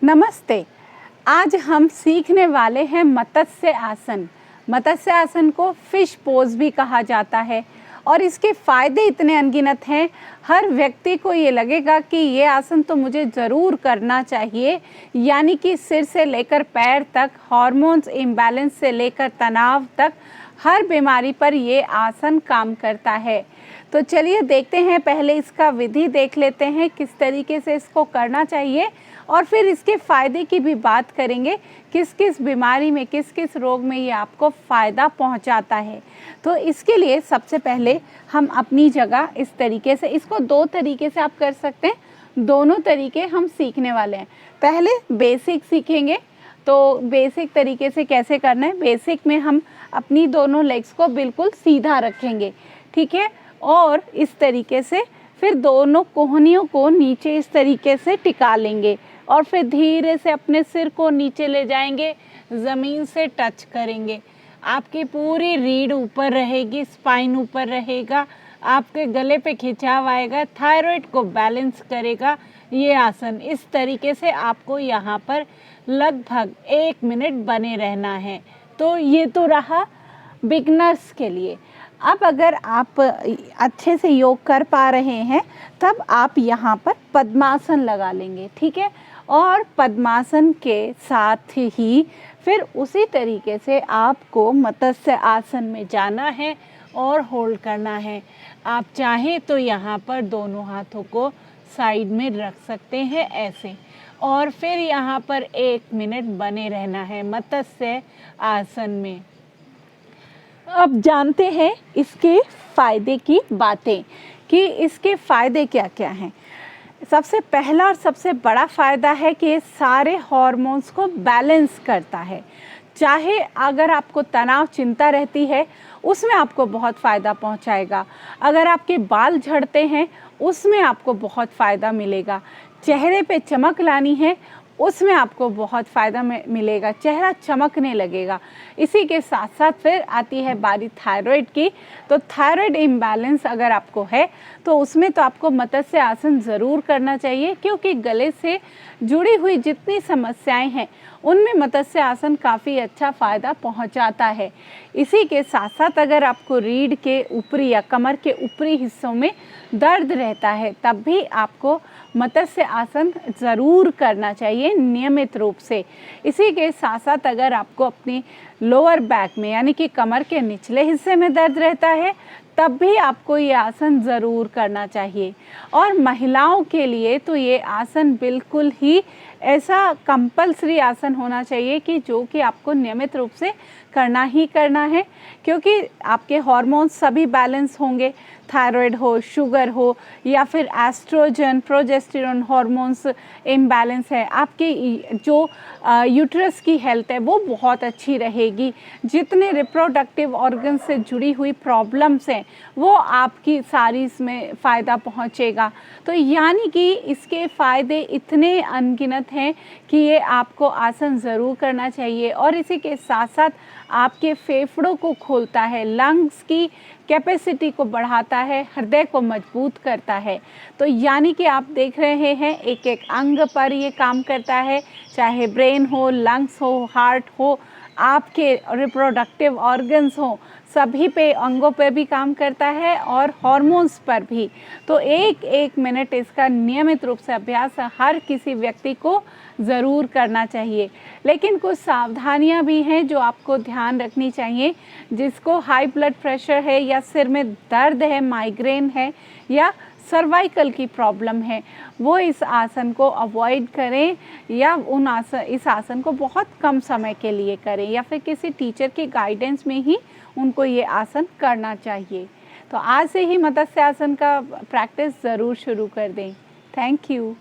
नमस्ते। आज हम सीखने वाले हैं मत्स्य आसन। मत्स्य आसन को फिश पोज भी कहा जाता है और इसके फ़ायदे इतने अनगिनत हैं। हर व्यक्ति को ये लगेगा कि ये आसन तो मुझे ज़रूर करना चाहिए, यानी कि सिर से लेकर पैर तक, हार्मोन्स इम्बैलेंस से लेकर तनाव तक, हर बीमारी पर ये आसन काम करता है। तो चलिए देखते हैं, पहले इसका विधि देख लेते हैं, किस तरीके से इसको करना चाहिए और फिर इसके फ़ायदे की भी बात करेंगे, किस किस बीमारी में, किस किस रोग में ये आपको फ़ायदा पहुंचाता है। तो इसके लिए सबसे पहले हम अपनी जगह इस तरीके से, इसको दो तरीके से आप कर सकते हैं, दोनों तरीके हम सीखने वाले हैं। पहले बेसिक सीखेंगे, तो बेसिक तरीके से कैसे करना है। बेसिक में हम अपनी दोनों लेग्स को बिल्कुल सीधा रखेंगे, ठीक है, और इस तरीके से फिर दोनों कोहनियों को नीचे इस तरीके से टिका लेंगे और फिर धीरे से अपने सिर को नीचे ले जाएंगे, ज़मीन से टच करेंगे। आपकी पूरी रीढ़ ऊपर रहेगी, स्पाइन ऊपर रहेगा, आपके गले पे खिंचाव आएगा, थायराइड को बैलेंस करेगा ये आसन। इस तरीके से आपको यहाँ पर लगभग 1 मिनट बने रहना है। तो ये तो रहा बिगनर्स के लिए। अब अगर आप अच्छे से योग कर पा रहे हैं तब आप यहाँ पर पद्मासन लगा लेंगे, ठीक है। और पद्मासन के साथ ही फिर उसी तरीके से आपको मत्स्य आसन में जाना है और होल्ड करना है। आप चाहें तो यहाँ पर दोनों हाथों को साइड में रख सकते हैं ऐसे, और फिर यहाँ पर 1 मिनट बने रहना है मत्स्य आसन में। अब जानते हैं इसके फ़ायदे की बातें कि इसके फ़ायदे क्या क्या हैं। सबसे पहला और सबसे बड़ा फ़ायदा है कि ये सारे हार्मोन्स को बैलेंस करता है। चाहे अगर आपको तनाव, चिंता रहती है, उसमें आपको बहुत फ़ायदा पहुंचाएगा। अगर आपके बाल झड़ते हैं, उसमें आपको बहुत फ़ायदा मिलेगा। चेहरे पे चमक लानी है, उसमें आपको बहुत फ़ायदा मिलेगा, चेहरा चमकने लगेगा। इसी के साथ साथ फिर आती है बारी थायराइड की। तो थायराइड इम्बैलेंस अगर आपको है तो उसमें तो आपको मत्स्य आसन ज़रूर करना चाहिए, क्योंकि गले से जुड़ी हुई जितनी समस्याएं हैं उनमें मत्स्य आसन काफ़ी अच्छा फ़ायदा पहुंचाता है। इसी के साथ साथ अगर आपको रीढ़ के ऊपरी या कमर के ऊपरी हिस्सों में दर्द रहता है तब भी आपको मत्स्य आसन ज़रूर करना चाहिए नियमित रूप से। इसी के साथ साथ अगर आपको अपनी लोअर बैक में, यानी कि कमर के निचले हिस्से में दर्द रहता है, तब भी आपको ये आसन ज़रूर करना चाहिए। और महिलाओं के लिए तो ये आसन बिल्कुल ही ऐसा कंपल्सरी आसन होना चाहिए कि जो कि आपको नियमित रूप से करना ही करना है, क्योंकि आपके हार्मोन्स सभी बैलेंस होंगे। थायराइड हो, शुगर हो, या फिर एस्ट्रोजन, प्रोजेस्टेरोन हार्मोन्स इम्बैलेंस है, आपकी जो यूट्रस की हेल्थ है वो बहुत अच्छी रहेगी। जितने रिप्रोडक्टिव ऑर्गन से जुड़ी हुई प्रॉब्लम्स हैं वो आपकी सारी इसमें फ़ायदा पहुंचेगा। तो यानी कि इसके फ़ायदे इतने अनगिनत हैं कि ये आपको आसन ज़रूर करना चाहिए। और इसी के साथ साथ आपके फेफड़ों को खोलता है, लंग्स की कैपेसिटी को बढ़ाता है, हृदय को मजबूत करता है। तो यानी कि आप देख रहे हैं एक एक अंग पर ये काम करता है, चाहे ब्रेन हो, लंग्स हो, हार्ट हो, आपके रिप्रोडक्टिव ऑर्गन्स हो, सभी पे, अंगों पे भी काम करता है और हार्मोन्स पर भी। तो 1-1 मिनट इसका नियमित रूप से अभ्यास हर किसी व्यक्ति को ज़रूर करना चाहिए। लेकिन कुछ सावधानियां भी हैं जो आपको ध्यान रखनी चाहिए। जिसको हाई ब्लड प्रेशर है या सिर में दर्द है, माइग्रेन है या सर्वाइकल की प्रॉब्लम है, वो इस आसन को अवॉइड करें, या इस आसन को बहुत कम समय के लिए करें, या फिर किसी टीचर की गाइडेंस में ही उनको ये आसन करना चाहिए। तो आज से ही मत्स्य आसन का प्रैक्टिस ज़रूर शुरू कर दें। Thank you.